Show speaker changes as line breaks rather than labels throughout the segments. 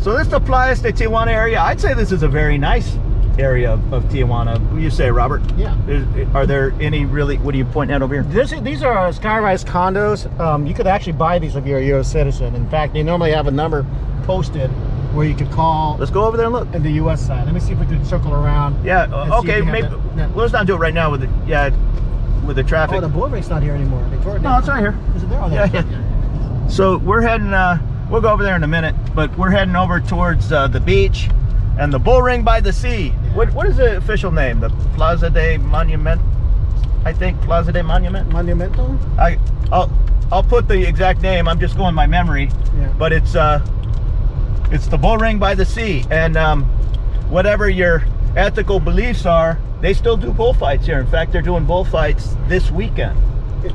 So this is the Playas de Tijuana area. I'd say this is a very nice area of Tijuana. What do you say, Robert?
Yeah.
Are there any really, what are you pointing at over here?
These are sky-rise condos. You could actually buy these if you're a U.S. citizen. In fact, they normally have a number posted where you could call.
Let's go over there and look.
In the U.S. side. Let me see if we can circle around.
Yeah, okay, maybe. Let's not do it right now with the traffic.
Oh, the bull ring's not here anymore. They tore it down.
No, it's right here.
Is it there? Oh,
yeah. So we're heading, we'll go over there in a minute, but we're heading over towards the beach and the bull ring by the sea. Yeah. What is the official name? The Plaza de Monument, I think. Plaza de Monument?
Monumento?
I'll put the exact name. I'm just going by memory. Yeah. But it's the bull ring by the sea, and whatever your ethical beliefs are, they still do bullfights here. In fact, they're doing bullfights this weekend.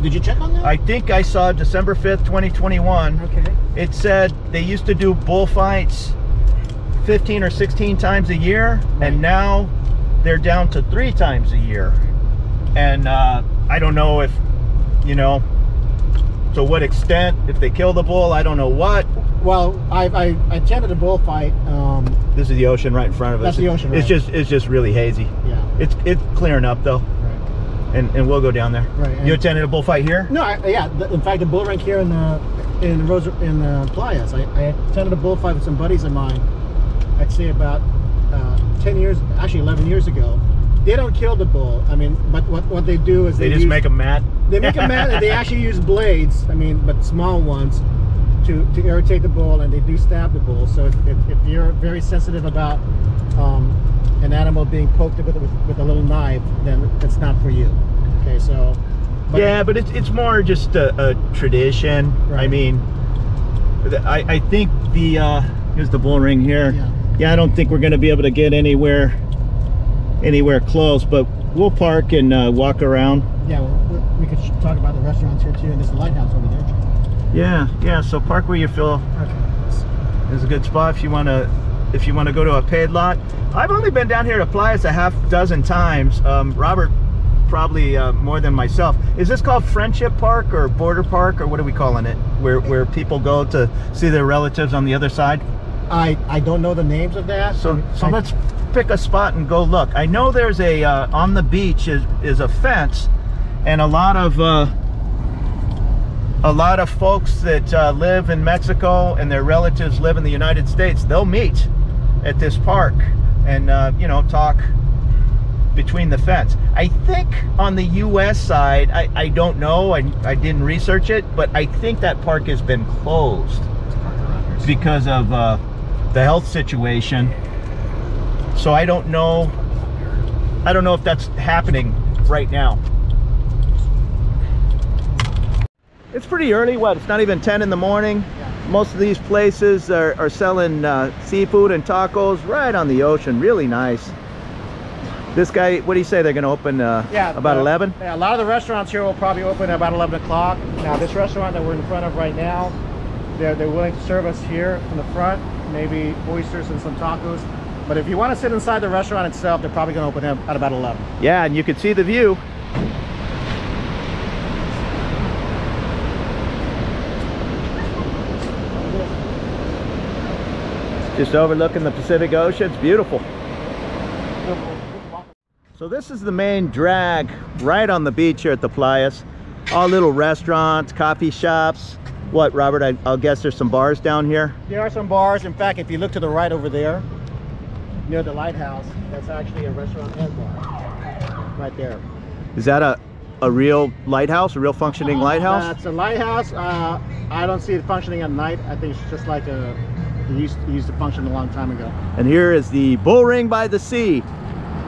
Did you check on that?
I think I saw December 5th, 2021.
Okay. It
said they used to do bullfights 15 or 16 times a year, and now they're down to 3 times a year. And I don't know if, you know, to what extent, if they kill the bull, I don't know what.
Well, I attended a bullfight.
This is the ocean right in front of us.
That's the ocean.
It's
right.
it's just really hazy.
Yeah.
It's clearing up though. Right. And we'll go down there. Right. You attended a bullfight here?
No, in fact, the bull ring here in Playas. I attended a bullfight with some buddies of mine. I'd say about 10 years, actually 11 years ago. They don't kill the bull. I mean, but what they do is
they just make them mad.
They make them mad, and they actually use blades. I mean, but small ones, to irritate the bull, and they do stab the bull. So if you're very sensitive about an animal being poked with a little knife, then it's not for you. Okay, so.
But it's more just a tradition. Right. I mean, I think here's the bull ring here. Yeah, I don't think we're going to be able to get anywhere close, but we'll park and walk around.
Yeah, well, we could talk about the restaurants here too, and there's a lighthouse over there.
Yeah. So park where you feel is a good spot if you want to go to a paid lot. I've only been down here to Playas a half dozen times. Robert probably more than myself. Is this called Friendship Park or Border Park, or what are we calling it? Where people go to see their relatives on the other side?
I don't know the names of that.
So let's pick a spot and go look. I know there's a on the beach is a fence, and a lot of folks that live in Mexico and their relatives live in the United States, they'll meet at this park and you know, talk between the fence. I think on the US side, I don't know, I didn't research it, but I think that park has been closed because of the health situation. So I don't know if that's happening right now. It's pretty early. It's not even 10 in the morning. Most of these places are selling seafood and tacos right on the ocean. Really nice. This guy, what do you say they're going to open about 11?
Yeah, a lot of the restaurants here will probably open at about 11 o'clock. Now this restaurant that we're in front of right now, they're willing to serve us here in the front, maybe oysters and some tacos. But if you want to sit inside the restaurant itself, they're probably going to open at about 11.
Yeah, and you can see the view. Just overlooking the Pacific Ocean. It's beautiful. So this is the main drag right on the beach here at the Playas. All little restaurants, coffee shops. What, Robert? I'll guess there's some bars down here?
There are some bars. In fact, if you look to the right over there, near the lighthouse, that's actually a restaurant and bar. Right there.
Is that a real lighthouse? A real functioning lighthouse?
It's a lighthouse. I don't see it functioning at night. I think it's just like it used to function a long time ago.
And here is the bull ring by the sea.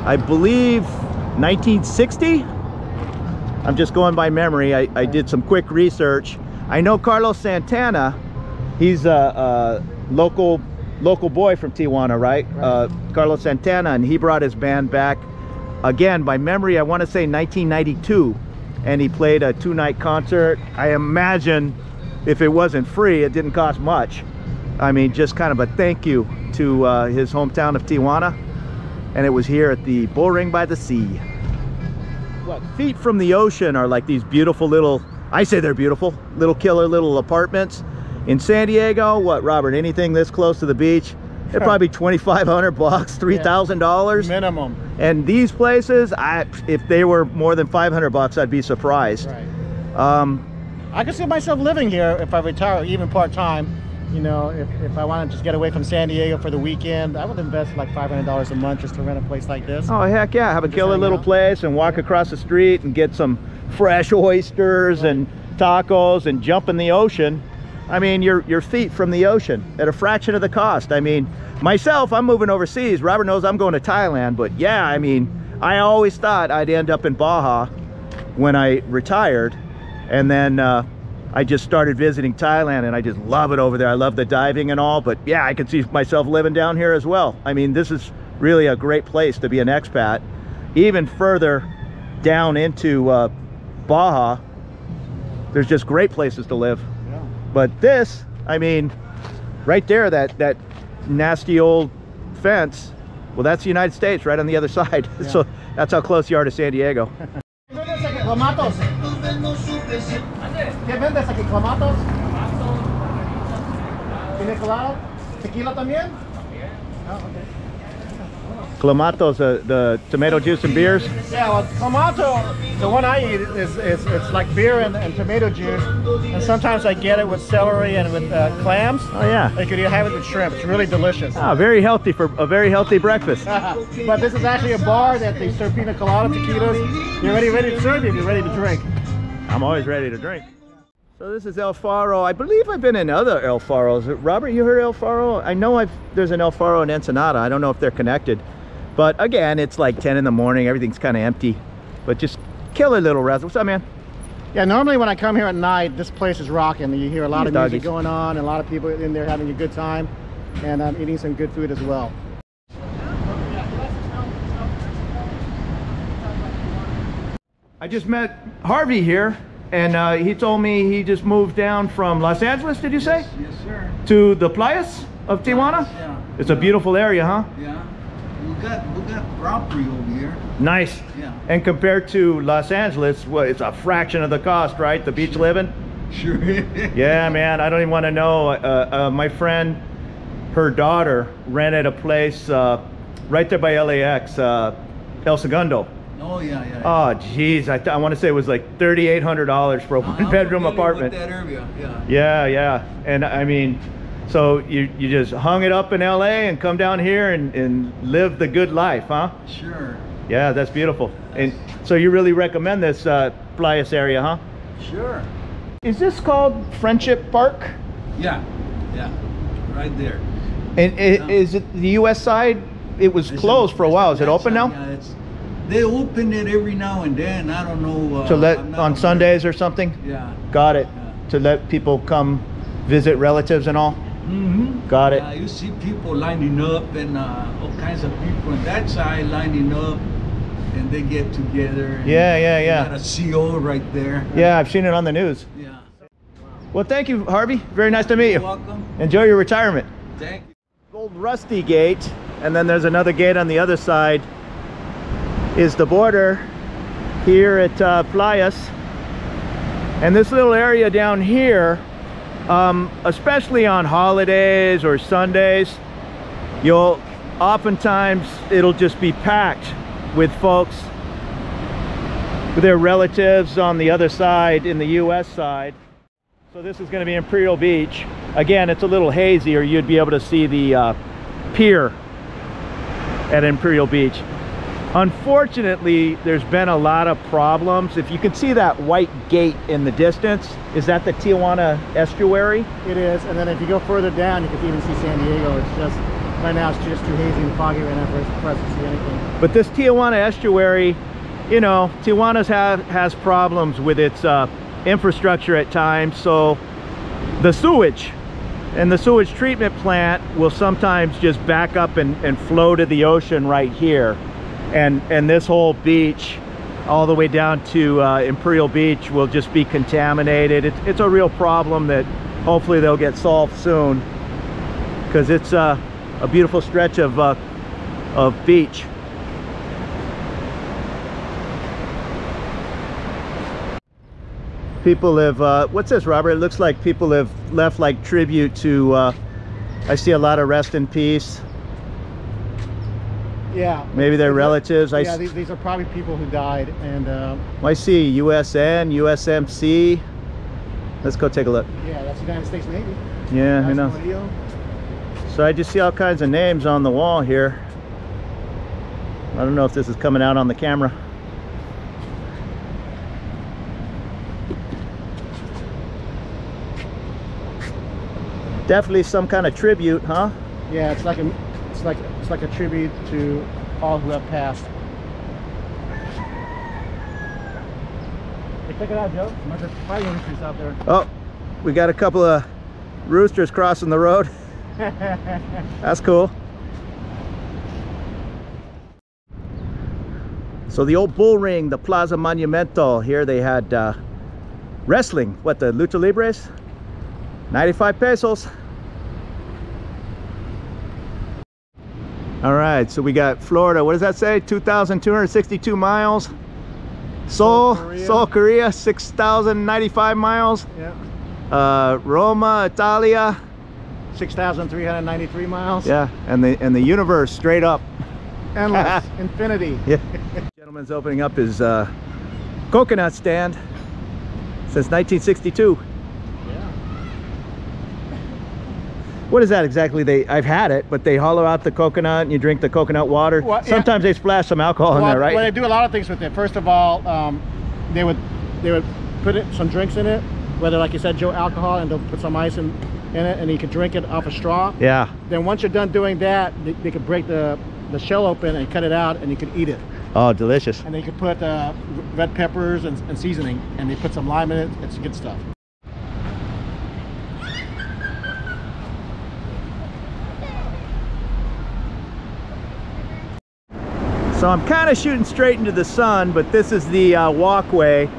I believe 1960? I'm just going by memory. I did some quick research. I know Carlos Santana. He's a local boy from Tijuana, right? Carlos Santana, and he brought his band back again by memory. I want to say 1992, and he played a 2-night concert. I imagine if it wasn't free, it didn't cost much. I mean, just kind of a thank you to his hometown of Tijuana, and it was here at the Bull Ring by the Sea. What, feet from the ocean are like these beautiful little, I say they're beautiful, little killer little apartments. In San Diego, what, Robert, anything this close to the beach, It'd probably be 2,500 bucks, $3,000
minimum.
And these places, if they were more than 500 bucks, I'd be surprised.
Right. I could see myself living here if I retire, even part-time. You know, if I want to just get away from San Diego for the weekend, I would invest like $500 a month just to rent a place like this.
Oh, heck yeah. Have a killer little place and walk across the street and get some fresh oysters and tacos and jump in the ocean. I mean, your feet from the ocean at a fraction of the cost. I mean, myself, I'm moving overseas. Robert knows I'm going to Thailand, but yeah, I mean, I always thought I'd end up in Baja when I retired. And then I just started visiting Thailand, and I just love it over there. I love the diving and all, but yeah, I could see myself living down here as well. I mean, this is really a great place to be an expat. Even further down into Baja, there's just great places to live. Yeah. But this, I mean, right there, that nasty old fence, well, that's the United States right on the other side. Yeah. So that's how close you are to San Diego.
¿Qué vendes aquí? ¿Clamatos? ¿Tiene colado? ¿Tequila también? Oh, okay.
Clamatos, the tomato juice and beers?
Yeah, well, Clamato, the one I eat, it's like beer and tomato juice. And sometimes I get it with celery and with clams.
Oh, yeah.
You could have it with shrimp. It's really delicious.
Oh, very healthy for a very healthy breakfast.
But this is actually a bar that they serve pina colada, tequilas. You're ready to serve you if you're ready to drink.
I'm always ready to drink. So this is El Faro. I believe I've been in other El Faros. Robert, you heard El Faro? I know there's an El Faro in Ensenada. I don't know if they're connected. But again, it's like 10 in the morning. Everything's kind of empty. But just killer little restaurant. What's up, man?
Yeah, normally when I come here at night, this place is rocking. You hear a lot of music going on, and a lot of people in there having a good time, and eating some good food as well.
I just met Harvey here, and he told me he just moved down from Los Angeles, did you say?
Yes, sir.
To the Playas of Tijuana?
Yeah.
It's a beautiful area, huh?
Yeah. We got property over here.
Nice.
Yeah.
And compared to Los Angeles, well, it's a fraction of the cost, right? The beach living?
Sure.
Yeah, man, I don't even want to know. My friend, her daughter rented a place right there by LAX, El Segundo.
Oh, yeah, yeah.
Oh, geez, I want to say it was like $3,800 for a one-bedroom apartment.
That area. Yeah.
Yeah, yeah. And I mean, so you just hung it up in LA and come down here and live the good life, huh?
Sure.
Yeah, that's beautiful. And so you really recommend this Playas area, huh?
Sure.
Is this called Friendship Park?
Yeah, yeah, right there.
And is it the U.S. side? It was closed for a while. Is it open now?
Yeah, they open it every now and then. I don't know.
To let on Sundays or something?
Yeah.
Got it.
Yeah.
To let people come visit relatives and all?
Mm-hmm.
Got it.
You see people lining up, and all kinds of people on that side lining up, and they get together. And
yeah.
Got a CO right there.
Yeah, I've seen it on the news.
Yeah.
Well, thank you, Harvey. Very nice to meet you.
You're welcome.
Enjoy your retirement.
Thank you.
Old rusty gate, and then there's another gate on the other side. Is the border here at Playas. And this little area down here, especially on holidays or Sundays, oftentimes it'll just be packed with folks with their relatives on the other side, in the US side. So this is going to be Imperial Beach. Again, it's a little hazy, or you'd be able to see the pier at Imperial Beach. Unfortunately, there's been a lot of problems. If you can see that white gate in the distance, is that the Tijuana estuary?
It is, and then if you go further down, you can even see San Diego. It's just, right now it's just too hazy and foggy right now for us to see anything.
But this Tijuana estuary, you know, Tijuana has problems with its infrastructure at times, so the sewage and the sewage treatment plant will sometimes just back up and flow to the ocean right here. And this whole beach, all the way down to Imperial Beach, will just be contaminated. It's a real problem that hopefully they'll get solved soon, because it's a beautiful stretch of beach. People have, what's this, Robert? It looks like people have left like tribute to I see a lot of rest in peace.
Yeah.
Maybe they're relatives.
Yeah, these are probably people who died. And
I see USN, USMC. Let's go take a look.
yeah, that's the United States Navy.
Yeah,
Nice
I know.
video.
So I just see all kinds of names on the wall here. I don't know if this is coming out on the camera. Definitely some kind of tribute, huh?
Yeah, it's like a tribute to all who have passed. Hey, check it out, Joe. There's fire roosters out there.
Oh, we got a couple of roosters crossing the road. That's cool. So the old bull ring, the Plaza Monumento, here they had wrestling. What, the Lucha Libres? 95 pesos. All right, so we got Florida. What does that say? 2,262 miles. Seoul, Korea, 6,095 miles.
Yeah.
Roma, Italia.
6,393 miles.
Yeah, and the universe straight up.
Endless. Infinity.
Yeah. Gentleman's opening up his coconut stand since 1962.
Yeah.
What is that exactly? I've had it, but they hollow out the coconut and you drink the coconut water.
Well, yeah.
Sometimes they splash some alcohol in there, right?
Well, they do a lot of things with it. First of all, they would put some drinks in it, whether, like you said, Joe, alcohol, and they'll put some ice in it, and you can drink it off a straw.
Yeah.
Then once you're done doing that, they could break the shell open and cut it out, and you could eat it.
Oh, delicious.
And they could put red peppers and seasoning, and they put some lime in it. It's good stuff.
So I'm kind of shooting straight into the sun, but this is the walkway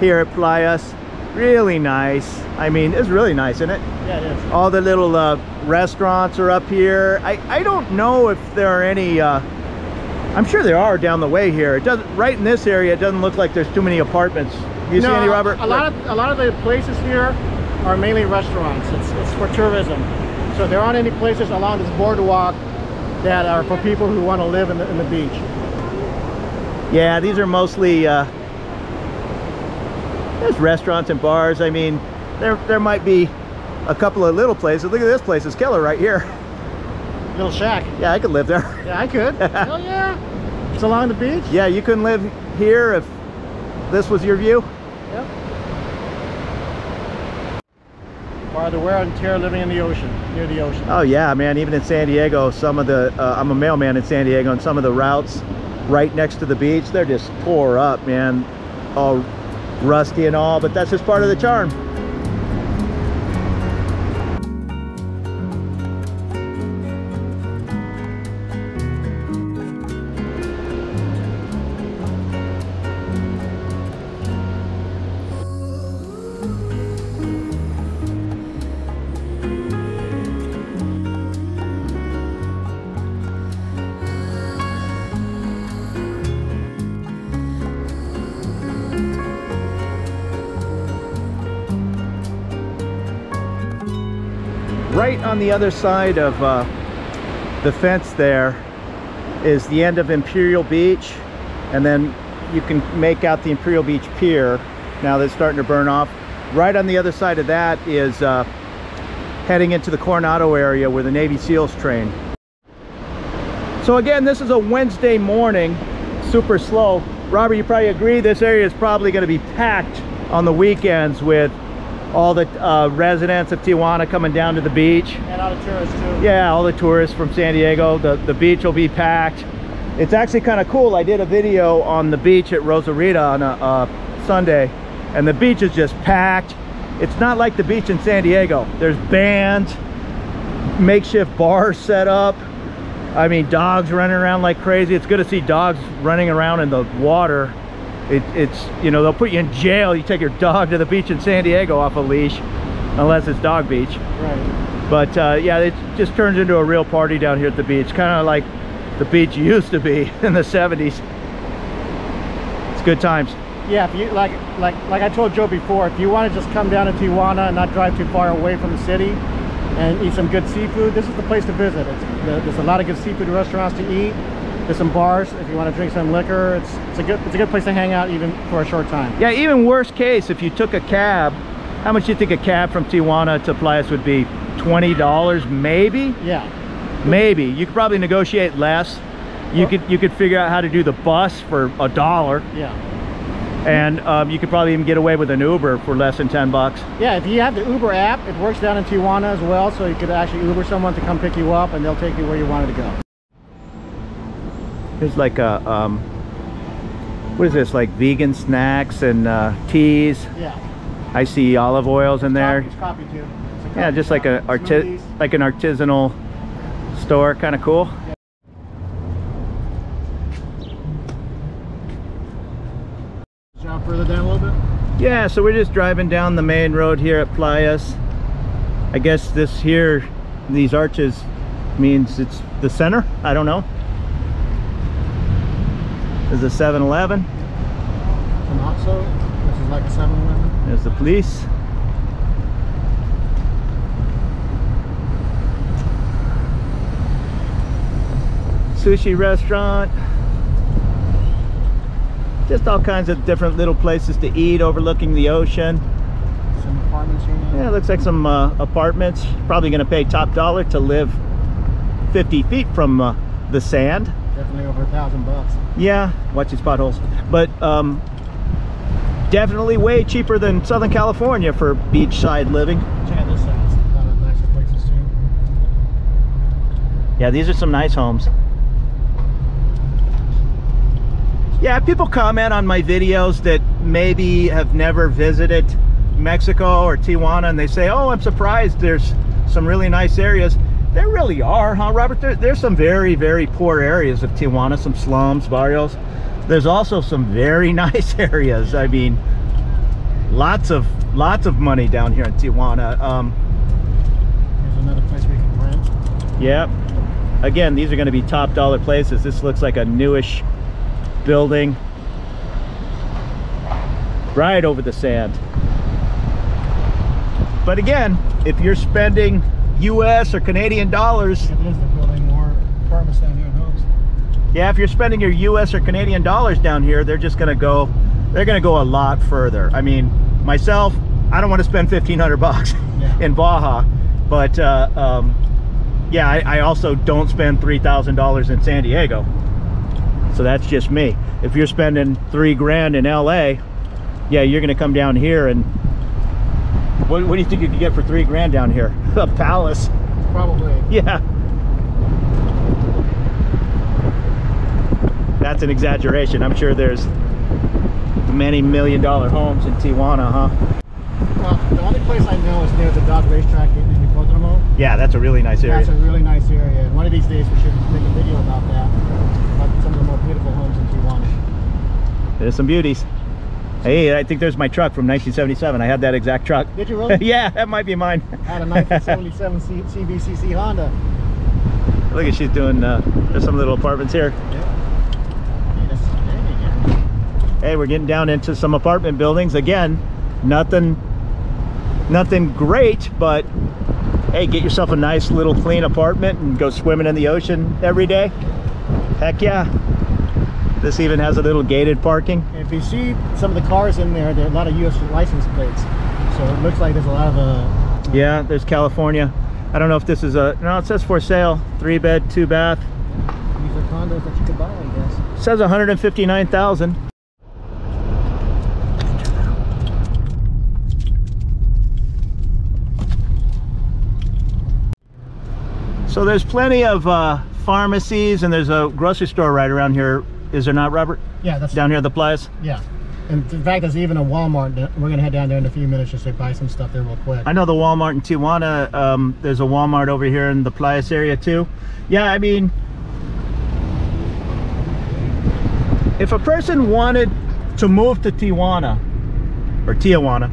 here at Playas. Really nice. I mean, it's really nice, isn't it?
Yeah, it is.
All the little restaurants are up here. I don't know if there are any, I'm sure there are down the way here. It doesn't, right in this area, it doesn't look like there's too many apartments. You see any, Robert?
A lot of the places here are mainly restaurants. It's for tourism. So there aren't any places along this boardwalk that are for people who want to live in the beach.
Yeah, these are mostly there's restaurants and bars. I mean, there might be a couple of little places. Look at this place, it's killer right here.
Little shack.
Yeah, I could live there.
Yeah, I could. Hell yeah. It's along the beach.
Yeah, you couldn't live here if this was your view?
Yep. Or the wear and tear living in the ocean, near the ocean.
Oh yeah, man, even in San Diego, some of the, I'm a mailman in San Diego, and some of the routes right next to the beach, they're just tore up, man. All rusty and all, but that's just part of the charm. Right on the other side of the fence there is the end of Imperial Beach, and then you can make out the Imperial Beach Pier now that's starting to burn off. Right on the other side of that is heading into the Coronado area where the Navy SEALs train. So again, this is a Wednesday morning, super slow. Robert, you probably agree this area is probably going to be packed on the weekends with all the residents of Tijuana coming down to the beach.
And all the tourists too.
Yeah, all the tourists from San Diego. The beach will be packed. It's actually kind of cool. I did a video on the beach at Rosarita on a Sunday, and the beach is just packed. It's not like the beach in San Diego. There's bands, makeshift bars set up. I mean, dogs running around like crazy. It's good to see dogs running around in the water. It's, you know, they'll put you in jail. You take your dog to the beach in San Diego off a leash, unless it's dog beach.
Right.
But yeah, it just turns into a real party down here at the beach, kind of like the beach used to be in the 70s. It's good times.
Yeah, if you like I told Joe before, if you want to just come down to Tijuana and not drive too far away from the city, and eat some good seafood, this is the place to visit. There's a lot of good seafood restaurants to eat. There's some bars if you want to drink some liquor. It's a good place to hang out even for a short time.
Yeah, even worst case, if you took a cab, how much do you think a cab from Tijuana to Playas would be? $20 maybe?
Yeah.
Maybe. You could probably negotiate less. You could figure out how to do the bus for $1.
Yeah.
And you could probably even get away with an Uber for less than 10 bucks.
Yeah, if you have the Uber app, it works down in Tijuana as well, so you could actually Uber someone to come pick you up and they'll take you where you wanted to go.
There's like a, what is this, like vegan snacks and teas?
Yeah.
I see olive oils in there.
It's coffee too. It's
Yeah, just like an artisanal store, kind of cool.
Yeah. Jump further down a little bit.
Yeah, so we're just driving down the main road here at Playas. I guess this here, these arches means it's the center. I don't know. There's a 7-Eleven.
An OXXO, which is like a 7-Eleven.
There's the police. Sushi restaurant. Just all kinds of different little places to eat overlooking the ocean.
Some apartments here.
Yeah, it looks like some apartments. Probably going to pay top dollar to live 50 feet from the sand.
Definitely over $1,000.
Yeah, watch these potholes. But definitely way cheaper than Southern California for beachside living.
Check out this side. It's a lot of nicer places too.
Yeah, these are some nice homes. Yeah, people comment on my videos that maybe have never visited Mexico or Tijuana, and they say, oh, I'm surprised there's some really nice areas. There really are, huh, Robert? There's some very, very poor areas of Tijuana, some slums, barrios. There's also some very nice areas. I mean, lots of money down here in Tijuana.
Here's another place we can rent.
Yeah. Again, these are going to be top dollar places. This looks like a newish building right over the sand. But again, if you're spending US or Canadian dollars,
It is, they're building more apartments down here and homes.
yeah, if you're spending your US or Canadian dollars down here, they're gonna go a lot further. I mean, myself, I don't want to spend 1,500 bucks in Baja, but yeah, I also don't spend $3,000 in San Diego. So that's just me. If you're spending $3 grand in LA, yeah, you're gonna come down here and what do you think you could get for $3 grand down here? A palace.
Probably.
Yeah. That's an exaggeration. I'm sure there's many million-dollar homes in Tijuana, huh?
Well, the only place I know is near the dog racetrack in Hipódromo.
Yeah, that's a really nice area.
That's a really nice area. And one of these days we should make a video about that. About some of the more beautiful homes in Tijuana.
There's some beauties. Hey, I think there's my truck from 1977. I had that exact truck.
Did you really?
Yeah, that might be mine.
I had a 1977 CBCC Honda.
Look at she's doing, there's some little apartments here. Hey, we're getting down into some apartment buildings. Again, nothing great, but hey, get yourself a nice little clean apartment and go swimming in the ocean every day. Heck yeah. This even has a little gated parking.
If you see some of the cars in there, there are a lot of U.S. license plates. So it looks like there's a lot of
yeah, there's California. I don't know if this is a, no, it says for sale, 3-bed, 2-bath.
These are condos that you could buy, I guess.
It says 159,000. So there's plenty of pharmacies, and there's a grocery store right around here. Is there not, Robert?
Yeah, that's
down here at the Playas.
Yeah, and in fact, there's even a Walmart. We're gonna head down there in a few minutes just to buy some stuff there real quick.
I know the Walmart in Tijuana. There's a Walmart over here in the Playas area too. Yeah, I mean, if a person wanted to move to Tijuana, or Tijuana,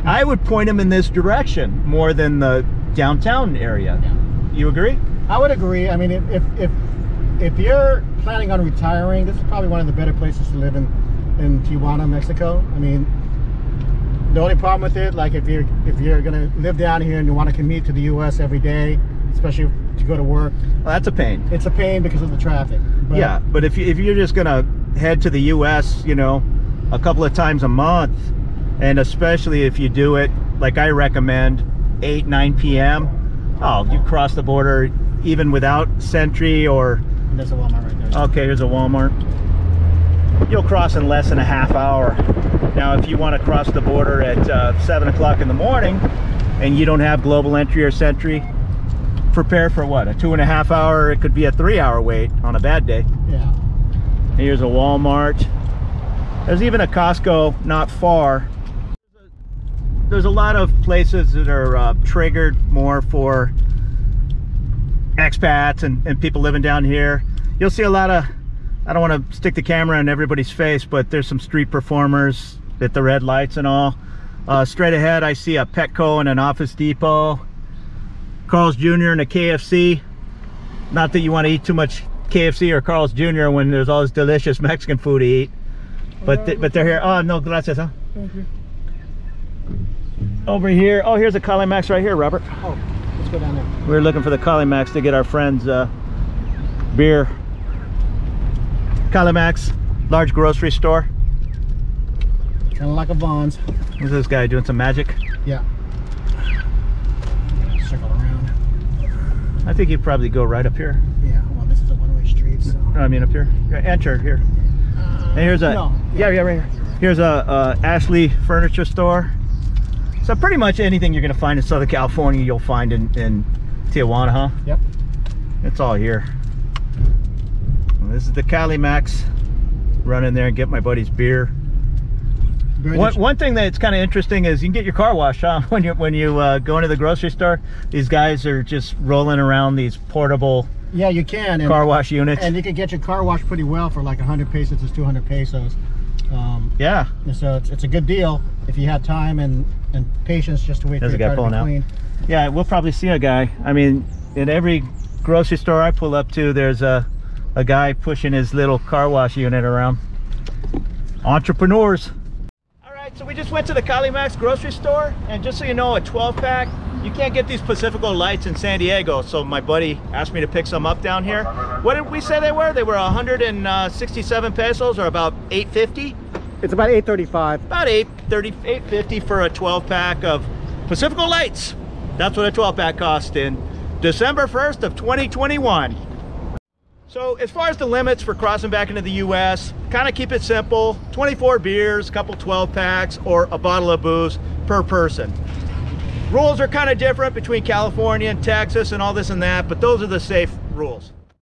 I would point them in this direction more than the downtown area.
Yeah.
You agree?
I would agree. I mean, if you're planning on retiring, this is probably one of the better places to live in Tijuana, Mexico. I mean, The only problem with it, like if you're gonna live down here and you want to commute to the U.S. every day, especially to go to work,
well, that's a pain.
it's a pain because of the traffic. But
yeah, but if you're just gonna head to the U.S., you know, a couple of times a month, and especially if you do it like I recommend, 8-9 p.m. oh, you cross the border even without Sentry or
there's a Walmart right there.
okay, here's a Walmart. You'll cross in less than a half hour. Now if you want to cross the border at 7 o'clock in the morning and you don't have global entry or Sentry, prepare for what, a 2.5 hour, it could be a 3-hour wait on a bad day.
Yeah.
Here's a Walmart. There's even a Costco not far. There's a lot of places that are triggered more for expats and people living down here. You'll see a lot of, I don't want to stick the camera in everybody's face, but there's some street performers at the red lights and all. Straight ahead I see a Petco and an Office Depot, Carl's Jr. and a KFC. Not that you want to eat too much KFC or Carl's Jr. when there's all this delicious Mexican food to eat, but they're here. Oh no, gracias, huh?
Thank you.
Over here, oh, here's a Calimax right here, Robert.
Oh, let's go down there.
We're looking for the Calimax to get our friends beer. Calimax, large grocery store.
Kind of like a Vons.
Who's this guy doing some magic?
Yeah. Circle around.
I think he'd probably go right up here.
Yeah, well, this is a one-way street, so.
I mean up here. Enter here. And here's a,
no,
yeah, right here. Here's a Ashley furniture store. So pretty much anything you're gonna find in Southern California, you'll find in Tijuana, huh?
Yep.
It's all here. Well, this is the Calimax. Run in there and get my buddy's beer. One thing that's kind of interesting is you can get your car washed, huh? When you go into the grocery store, these guys are just rolling around these portable
yeah, you can
car wash units.
And you can get your car washed pretty well for like 100 pesos to 200 pesos.
Yeah.
So it's a good deal if you have time and patience just to wait
There's
for your car to be clean.
Yeah, we'll probably see a guy. I mean, in every grocery store I pull up to, there's a guy pushing his little car wash unit around. Entrepreneurs. All right, so we just went to the Calimax grocery store, and just so you know, a 12-pack, you can't get these Pacifico lights in San Diego, so my buddy asked me to pick some up down here. What did we say they were? They were 167 pesos, or about 850.
It's about 835.
About 850 for a 12-pack of Pacifico lights. That's what a 12-pack cost in December 1st of 2021. So as far as the limits for crossing back into the US, kind of keep it simple. 24 beers, a couple 12-packs, or a bottle of booze per person. Rules are kind of different between California and Texas and all this and that, but those are the safe rules.